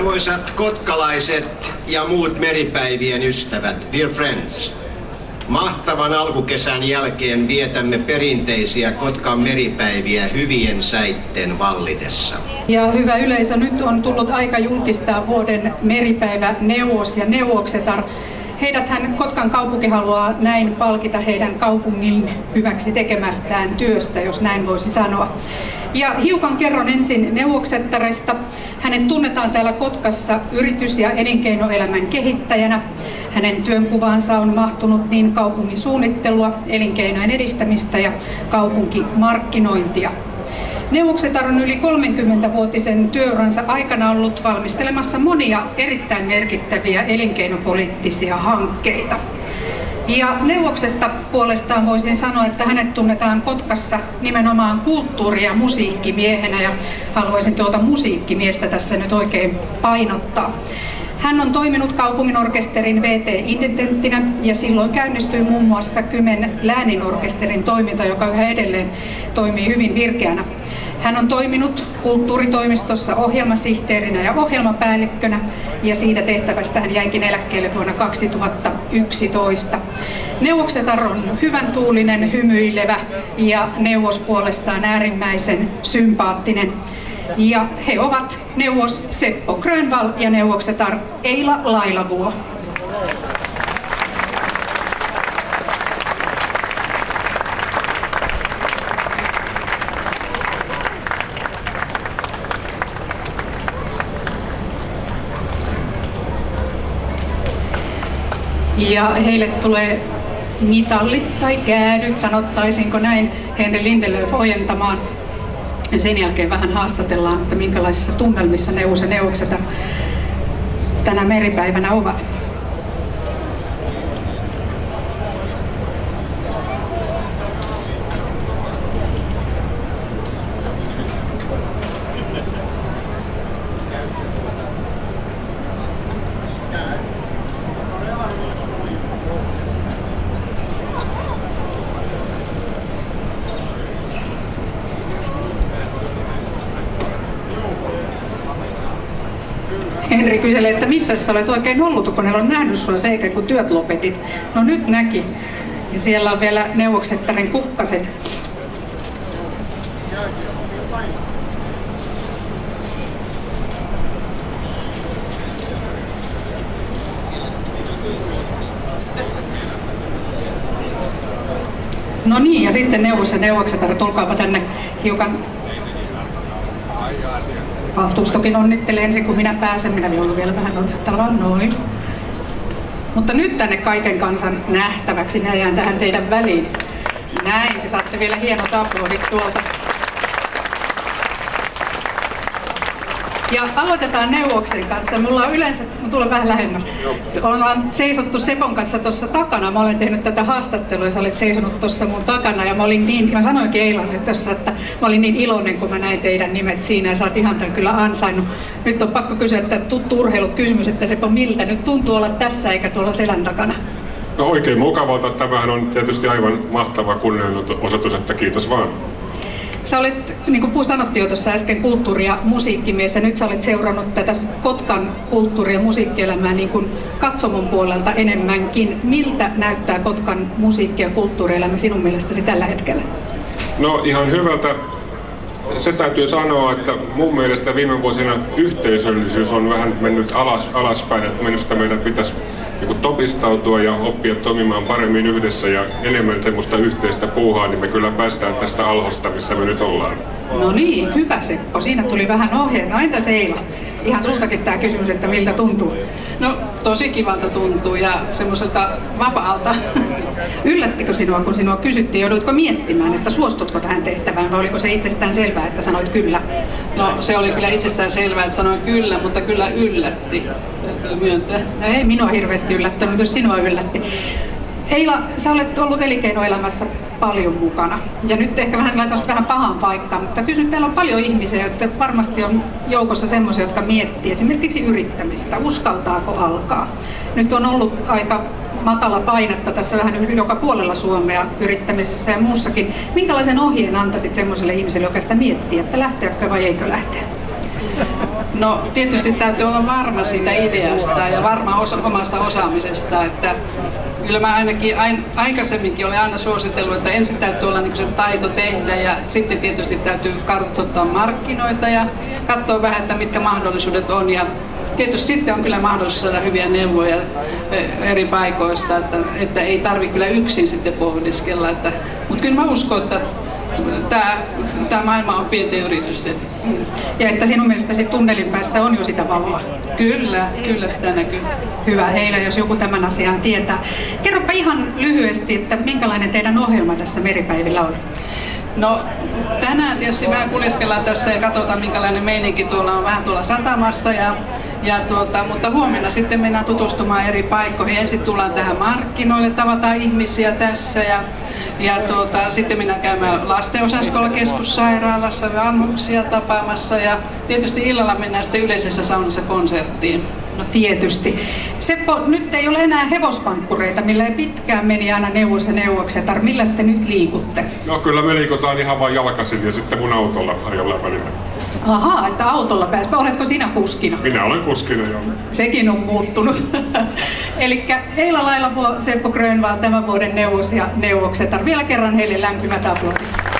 Arvoisat kotkalaiset ja muut meripäivien ystävät, dear friends. Mahtavan alkukesän jälkeen vietämme perinteisiä Kotkan meripäiviä hyvien säitten vallitessa. Ja hyvä yleisö, nyt on tullut aika julkistaa vuoden meripäivä neuvos ja neuvoksetar. Heidäthän Kotkan kaupunki haluaa näin palkita heidän kaupungin hyväksi tekemästään työstä, jos näin voisi sanoa. Ja hiukan kerron ensin neuvoksettaresta. Hänet tunnetaan täällä Kotkassa yritys- ja elinkeinoelämän kehittäjänä. Hänen työnkuvaansa on mahtunut niin kaupungin suunnittelua, elinkeinojen edistämistä ja kaupunkimarkkinointia. Neuvoksetar on yli 30-vuotisen työuransa aikana ollut valmistelemassa monia erittäin merkittäviä elinkeinopoliittisia hankkeita. Ja neuvoksesta puolestaan voisin sanoa, että hänet tunnetaan Kotkassa nimenomaan kulttuuri- ja musiikkimiehenä, ja haluaisin tuota musiikkimiestä tässä nyt oikein painottaa. Hän on toiminut kaupunginorkesterin VT-intendenttinä ja silloin käynnistyi muun muassa Kymen lääninorkesterin toiminta, joka yhä edelleen toimii hyvin virkeänä. Hän on toiminut kulttuuritoimistossa ohjelmasihteerinä ja ohjelmapäällikkönä ja siitä tehtävästä hän jäikin eläkkeelle vuonna 2011. Neuvoksetar on hyvän tuulinen, hymyilevä ja neuvos puolestaan äärimmäisen sympaattinen. Ja he ovat neuvos Seppo Grönvall ja neuvoksetar Eila Lailavuo. Ja heille tulee mitallit tai käädyt, sanottaisinko näin, Henri Lindelöf ojentamaan. Ja sen jälkeen vähän haastatellaan, että minkälaisissa tunnelmissa neuvos ja neuvoksetar tänä meripäivänä ovat. Henri kyselee, että missä sä olet oikein ollut, kun ne on nähnyt sua seikä, kun työt lopetit. No nyt näki. Ja siellä on vielä neuvoksettaren kukkaset. No niin, ja sitten neuvos ja neuvoksetar, tulkaapa tänne hiukan. Valtuustokin onnittelee ensin, kun minä pääsen. Minä joudun vielä vähän otettavaan noin. Mutta nyt tänne kaiken kansan nähtäväksi. Minä jään tähän teidän väliin. Näin, te saatte vielä hienot aplodit tuolta. Ja aloitetaan neuvoksen kanssa. Mulla on yleensä, tulen vähän lähemmäs. Ollaan seisottu Sepon kanssa tuossa takana. Mä olen tehnyt tätä haastattelua ja sä olet seisonut tuossa mun takana. Ja mä sanoinkin Eilalle tässä, että mä olin niin iloinen, kun mä näin teidän nimet siinä ja sä oot ihan tämän kyllä ansainnut. Nyt on pakko kysyä, että tuttu urheilukysymys, että Seppo, miltä nyt tuntuu olla tässä eikä tuolla selän takana? No oikein mukavalta. Tämähän on tietysti aivan mahtava kunnianosoitus, että kiitos vaan. Sä olet, niin kuin sanottiin jo tuossa äsken, kulttuuri- ja musiikkimies, ja nyt sä olet seurannut tätä Kotkan kulttuuri- ja musiikkielämää niin kuin katsomon puolelta enemmänkin. Miltä näyttää Kotkan musiikki- ja kulttuurielämä sinun mielestäsi tällä hetkellä? No ihan hyvältä. Se täytyy sanoa, että mun mielestä viime vuosina yhteisöllisyys on vähän mennyt alaspäin, että minusta meidän pitäisi topistautua ja oppia toimimaan paremmin yhdessä ja enemmän semmoista yhteistä puuhaa, niin me kyllä päästään tästä alhosta, missä me nyt ollaan. No niin, hyvä Seppo. Siinä tuli vähän ohjeet. No entäs Eila? Ihan sultakin tämä kysymys, että miltä tuntuu? No tosi kivalta tuntuu ja semmoiselta vapaalta. Yllättikö sinua, kun sinua kysyttiin, joudutko miettimään, että suostutko tähän tehtävään vai oliko se itsestään selvää, että sanoit kyllä? No se oli kyllä itsestään selvää, että sanoin kyllä, mutta kyllä yllätti. Täytyy myöntää. No ei minua hirveästi yllättänyt, jos sinua yllätti. Eila, sä olet ollut elinkeinoelämässä paljon mukana. Ja nyt ehkä laitan vähän pahaan paikkaan, mutta kysyn, täällä on paljon ihmisiä, jotka varmasti on joukossa semmoisia, jotka miettii esimerkiksi yrittämistä. Uskaltaako alkaa? Nyt on ollut aika matala painetta tässä vähän joka puolella Suomea yrittämisessä ja muussakin. Minkälaisen ohjeen antaisit semmoiselle ihmiselle, joka sitä miettii, että lähteäkö vai eikö lähteä? No tietysti täytyy olla varma siitä ideasta ja varma omasta osaamisesta, että kyllä mä ainakin aikaisemminkin olen aina suositellut, että ensin täytyy olla niin se taito tehdä ja sitten tietysti täytyy kartoittaa markkinoita ja katsoa vähän, että mitkä mahdollisuudet on. Ja tietysti sitten on kyllä mahdollisuus saada hyviä neuvoja eri paikoista, että ei tarvitse kyllä yksin sitten pohdiskella. Mutta kyllä mä uskon, että tämä maailma on pienten yritysten. Ja että sinun mielestäsi tunnelin päässä on jo sitä valoa. Kyllä sitä näkyy. Hyvä, Eila, jos joku tämän asian tietää. Kerropa ihan lyhyesti, että minkälainen teidän ohjelma tässä Meripäivillä on? No tänään tietysti vähän kuljeskellaan tässä ja katsotaan minkälainen meininki tuolla on vähän tuolla satamassa mutta huomenna sitten mennään tutustumaan eri paikkoihin. Ensin tullaan tähän markkinoille, tavataan ihmisiä tässä ja sitten mennään käymään lastenosastolla keskussairaalassa vanhuksia tapaamassa ja tietysti illalla mennään sitten yleisessä saunassa konserttiin. No tietysti. Seppo, nyt ei ole enää hevospankkureita, millä ei pitkään meni aina neuvos ja neuvoksetar. Millä te nyt liikutte? No kyllä me liikutaan ihan vain jalkaisin ja sitten mun autolla ajellaan välillä. Ahaa, että autolla pääsee. Oletko sinä kuskina? Minä olen kuskina, joo. Sekin on muuttunut. Elikkä Eila Lailavuo, Seppo Grönvall, tämän vuoden neuvos ja neuvoksetar. Vielä kerran heille lämpimät aplodit.